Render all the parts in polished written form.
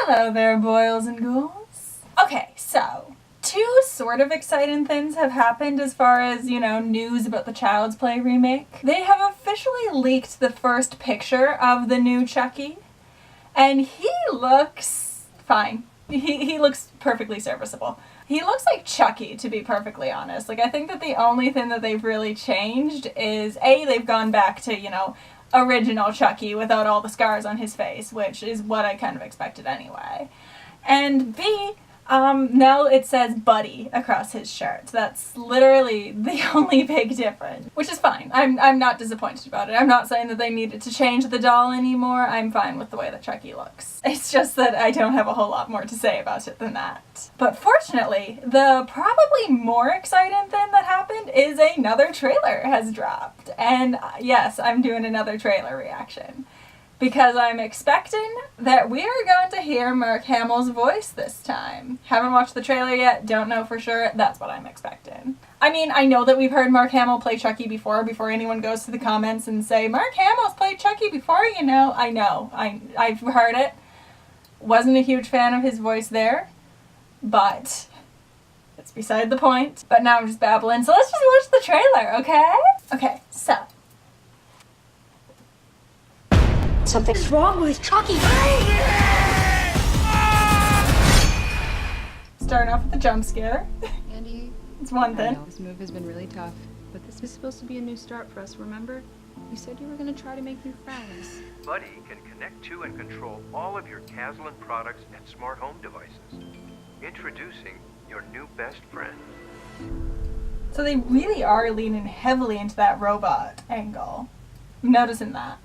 Hello there, boils and ghouls. Okay, so two sort of exciting things have happened as far as, news about the Child's Play remake. They have officially leaked the first picture of the new Chucky, and he looks fine. He looks perfectly serviceable. He looks like Chucky, to be perfectly honest. Like, I think that the only thing that they've really changed is, A, they've gone back to, original Chucky without all the scars on his face, which is what I kind of expected anyway. And B, now it says Buddy across his shirt. That's literally the only big difference, which is fine. I'm not disappointed about it. I'm not saying that they needed to change the doll anymore. I'm fine with the way that Chucky looks. It's just that I don't have a whole lot more to say about it than that. But fortunately, the probably more exciting thing that happened is another trailer has dropped. And yes, I'm doing another trailer reaction, because I'm expecting that we are going to hear Mark Hamill's voice this time. Haven't watched the trailer yet, don't know for sure, that's what I'm expecting. I mean, I know that we've heard Mark Hamill play Chucky before anyone goes to the comments and say, Mark Hamill's played Chucky before, I know, I've heard it. Wasn't a huge fan of his voice there, but it's beside the point. But now I'm just babbling, so let's just watch the trailer, okay? Okay, so. Something's wrong with Chucky. Starting off with the jump scare. Andy, It's one I thing. know this move has been really tough, but this was supposed to be a new start for us, remember? You said you were going to try to make new friends. Buddy can connect to and control all of your Caslin products and smart home devices. Introducing your new best friend. So they really are leaning heavily into that robot angle. I'm noticing that.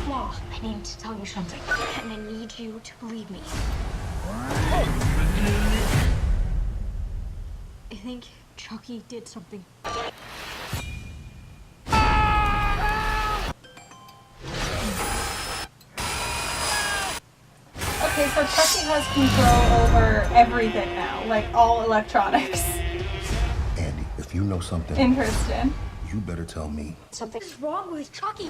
Mom, I need to tell you something, and I need you to believe me. I think Chucky did something. Okay, so Chucky has control over everything now, like all electronics. Andy, if you know something, Interesting. you better tell me. Something's wrong with Chucky.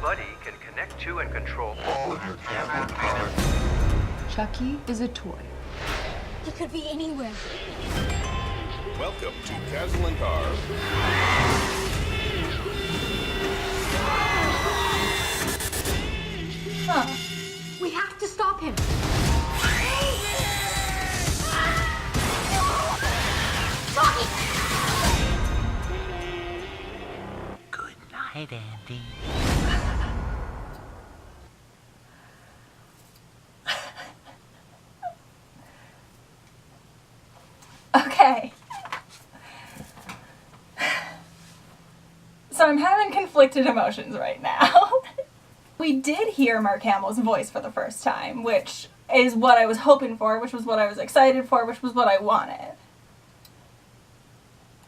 Buddy can connect to and control all of your Caslin products. Chucky is a toy. He could be anywhere. Welcome to Caslin Cars. Huh. We have to stop him. Chucky! Good night, Andy. Okay. So I'm having conflicted emotions right now. We did hear Mark Hamill's voice for the first time, which is what I was hoping for, which was what I was excited for, which was what I wanted.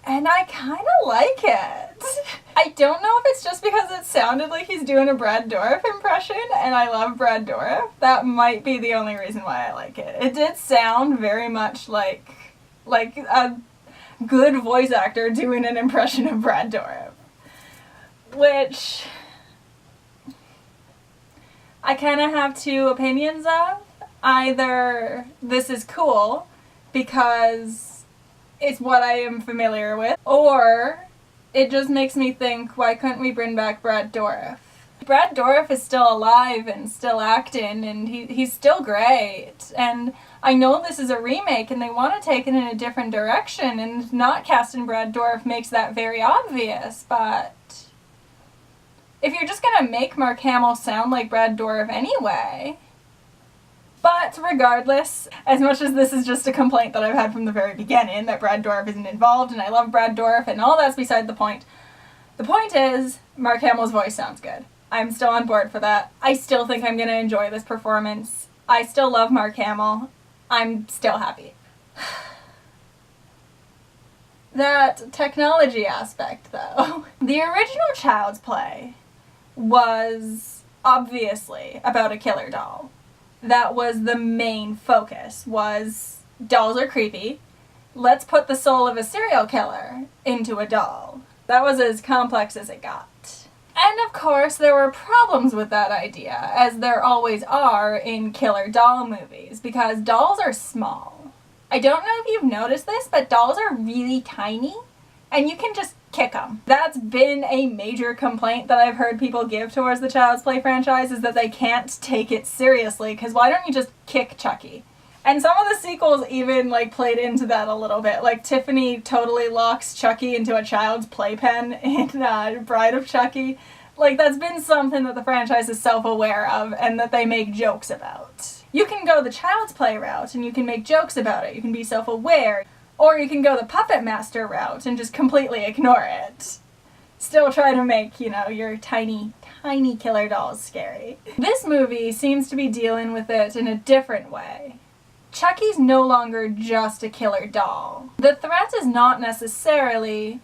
And I kind of like it. I don't know if it's just because it sounded like he's doing a Brad Dourif impression, and I love Brad Dourif. That might be the only reason why I like it. It did sound very much like a good voice actor doing an impression of Brad Dourif. Which I kind of have two opinions of. Either this is cool because it's what I am familiar with, or it just makes me think, why couldn't we bring back Brad Dourif? Brad Dourif is still alive and still acting, and he's still great. And I know this is a remake and they want to take it in a different direction, and not casting Brad Dourif makes that very obvious, but if you're just gonna make Mark Hamill sound like Brad Dourif anyway. But regardless, as much as this is just a complaint that I've had from the very beginning, that Brad Dourif isn't involved, and I love Brad Dourif, and all that's beside the point. The point is, Mark Hamill's voice sounds good. I'm still on board for that. I still think I'm gonna enjoy this performance. I still love Mark Hamill. I'm still happy. That technology aspect, though. The original Child's Play was obviously about a killer doll. that was the main focus, was dolls are creepy. Let's put the soul of a serial killer into a doll. That was as complex as it got. And of course, there were problems with that idea, as there always are in killer doll movies, because dolls are small. I don't know if you've noticed this, but dolls are really tiny, and you can just kick them. That's been a major complaint that I've heard people give towards the Child's Play franchise, is that they can't take it seriously, because why don't you just kick Chucky? And some of the sequels even, like, played into that a little bit. Like, Tiffany totally locks Chucky into a child's playpen in Bride of Chucky. Like, that's been something that the franchise is self-aware of and that they make jokes about. You can go the Child's Play route and you can make jokes about it. You can be self-aware. Or you can go the Puppet Master route and just completely ignore it. Still try to make, you know, your tiny, tiny killer dolls scary. This movie seems to be dealing with it in a different way. Chucky's no longer just a killer doll. The threat is not necessarily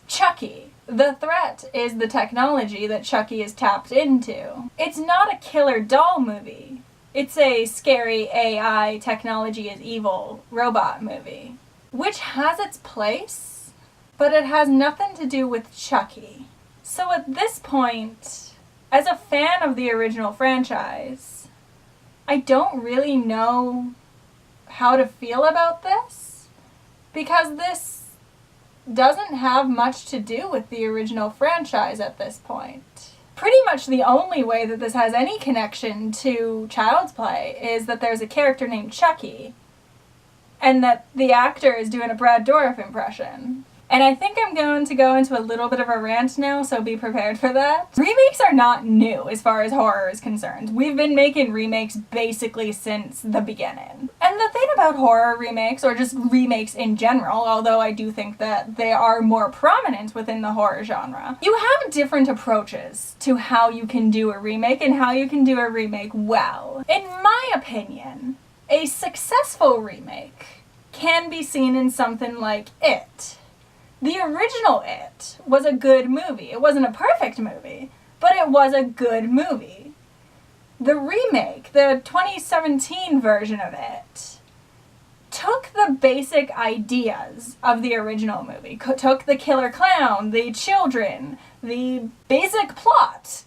Chucky. The threat is the technology that Chucky is tapped into. It's not a killer doll movie. It's a scary AI, technology is evil robot movie, which has its place, but it has nothing to do with Chucky. So at this point, as a fan of the original franchise, I don't really know how to feel about this, because this doesn't have much to do with the original franchise at this point. Pretty much the only way that this has any connection to Child's Play is that there's a character named Chucky, and that the actor is doing a Brad Dourif impression. And I think I'm going to go into a little bit of a rant now, so be prepared for that. Remakes are not new as far as horror is concerned. We've been making remakes basically since the beginning. And the thing about horror remakes, or just remakes in general, although I do think that they are more prominent within the horror genre, you have different approaches to how you can do a remake and how you can do a remake well. In my opinion, a successful remake can be seen in something like It. The original It was a good movie. It wasn't a perfect movie, but it was a good movie. The remake, the 2017 version of It, took the basic ideas of the original movie, took the killer clown, the children, the basic plot,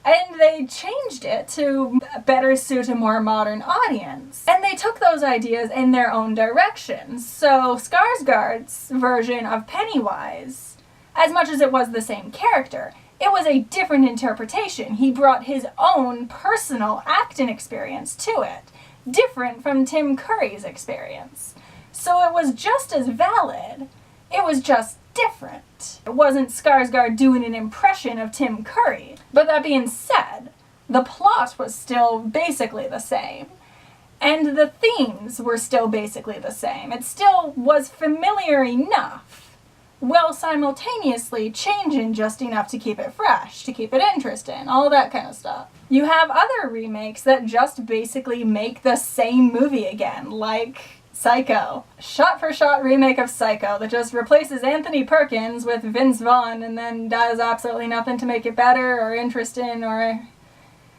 and they changed it to better suit a more modern audience. And they took those ideas in their own directions. So Skarsgård's version of Pennywise, as much as it was the same character, it was a different interpretation. He brought his own personal acting experience to it, different from Tim Curry's experience. So it was just as valid. It was just different. It wasn't Skarsgård doing an impression of Tim Curry. But that being said, the plot was still basically the same. And the themes were still basically the same. It still was familiar enough, while simultaneously changing just enough to keep it fresh, to keep it interesting, all that kind of stuff. You have other remakes that just basically make the same movie again, like Psycho. Shot-for-shot remake of Psycho that just replaces Anthony Perkins with Vince Vaughn and then does absolutely nothing to make it better or interesting or...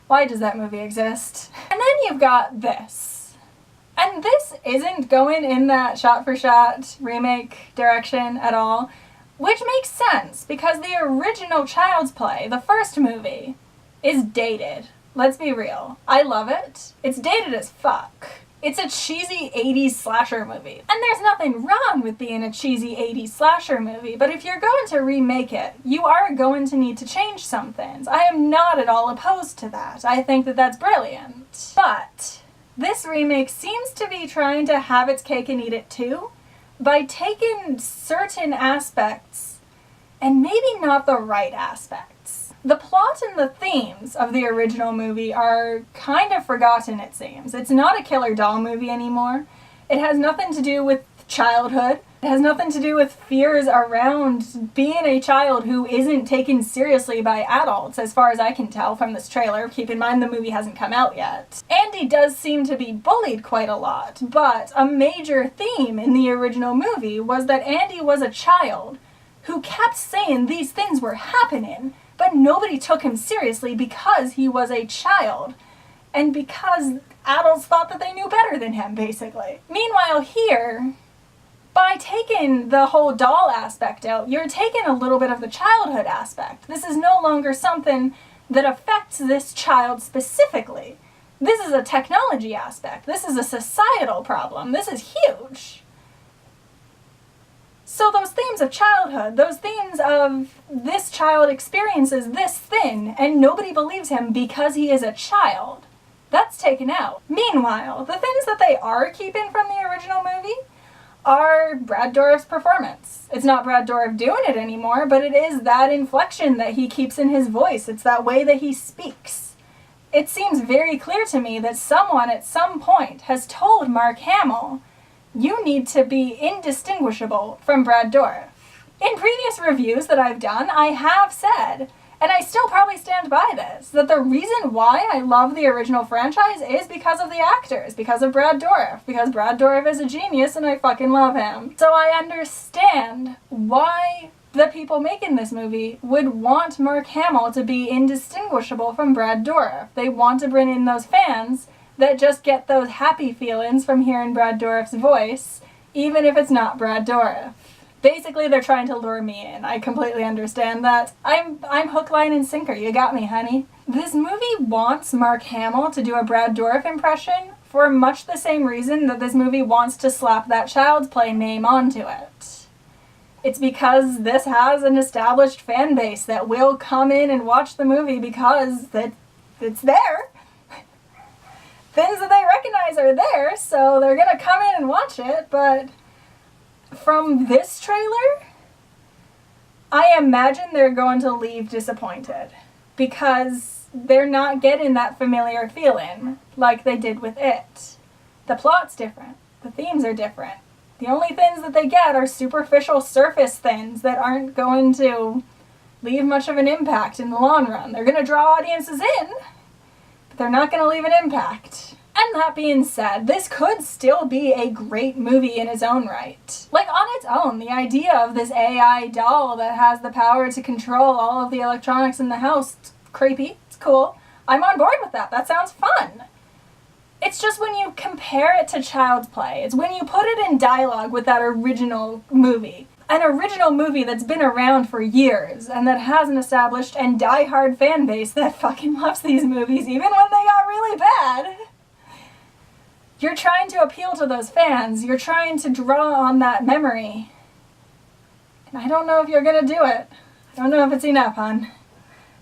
Why does that movie exist? And then you've got this. And this isn't going in that shot-for-shot remake direction at all, which makes sense because the original Child's Play, the first movie, is dated. Let's be real. I love it. It's dated as fuck. It's a cheesy 80s slasher movie. And there's nothing wrong with being a cheesy 80s slasher movie, but if you're going to remake it, you are going to need to change some things. I am not at all opposed to that. I think that that's brilliant. But this remake seems to be trying to have its cake and eat it too, by taking certain aspects and maybe not the right aspects. The plot and the themes of the original movie are kind of forgotten, it seems. It's not a killer doll movie anymore. It has nothing to do with childhood. It has nothing to do with fears around being a child who isn't taken seriously by adults, as far as I can tell from this trailer. Keep in mind the movie hasn't come out yet. Andy does seem to be bullied quite a lot, but a major theme in the original movie was that Andy was a child who kept saying these things were happening, but nobody took him seriously because he was a child. And because adults thought that they knew better than him, basically. Meanwhile here, by taking the whole doll aspect out, you're taking a little bit of the childhood aspect. This is no longer something that affects this child specifically. This is a technology aspect. This is a societal problem. This is huge. So those themes of childhood, those themes of this child experiences this thing and nobody believes him because he is a child, that's taken out. Meanwhile, the things that they are keeping from the original movie are Brad Dourif's performance. It's not Brad Dourif doing it anymore, but it is that inflection that he keeps in his voice. It's that way that he speaks. It seems very clear to me that someone at some point has told Mark Hamill, you need to be indistinguishable from Brad Dourif. In previous reviews that I've done, I have said, and I still probably stand by this, that the reason why I love the original franchise is because of the actors, because of Brad Dourif, because Brad Dourif is a genius and I fucking love him. So I understand why the people making this movie would want Mark Hamill to be indistinguishable from Brad Dourif. They want to bring in those fans that just get those happy feelings from hearing Brad Dourif's voice, even if it's not Brad Dourif. Basically, they're trying to lure me in. I completely understand that. I'm hook, line, and sinker. You got me, honey. This movie wants Mark Hamill to do a Brad Dourif impression for much the same reason that this movie wants to slap that Child's Play name onto it. It's because this has an established fan base that will come in and watch the movie because it's there. Things that they recognize are there, so they're gonna come in and watch it, but from this trailer, I imagine they're going to leave disappointed because they're not getting that familiar feeling like they did with it. The plot's different. The themes are different. The only things that they get are superficial surface things that aren't going to leave much of an impact in the long run. They're going to draw audiences in, but they're not going to leave an impact. And that being said, this could still be a great movie in its own right. Like, on its own, the idea of this AI doll that has the power to control all of the electronics in the house, it's creepy, it's cool. I'm on board with that. That sounds fun. It's just when you compare it to Child's Play, it's when you put it in dialogue with that original movie. An original movie that's been around for years and that has an established and die-hard fan base that fucking loves these movies even when they got really bad. You're trying to appeal to those fans. You're trying to draw on that memory. And I don't know if you're gonna do it. I don't know if it's enough, hon.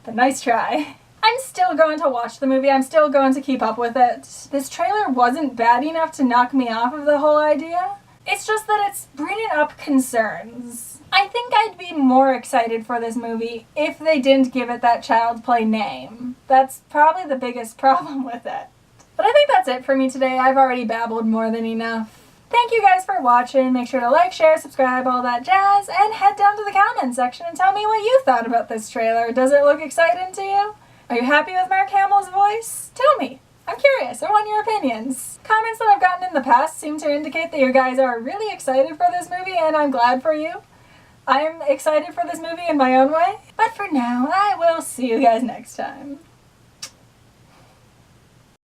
But nice try. I'm still going to watch the movie. I'm still going to keep up with it. This trailer wasn't bad enough to knock me off of the whole idea. It's just that it's bringing up concerns. I think I'd be more excited for this movie if they didn't give it that Child's Play name. That's probably the biggest problem with it. But I think that's it for me today. I've already babbled more than enough. Thank you guys for watching. Make sure to like, share, subscribe, all that jazz, and head down to the comment section and tell me what you thought about this trailer. Does it look exciting to you? Are you happy with Mark Hamill's voice? Tell me. I'm curious. I want your opinions. Comments that I've gotten in the past seem to indicate that you guys are really excited for this movie, and I'm glad for you. I'm excited for this movie in my own way. But for now, I will see you guys next time.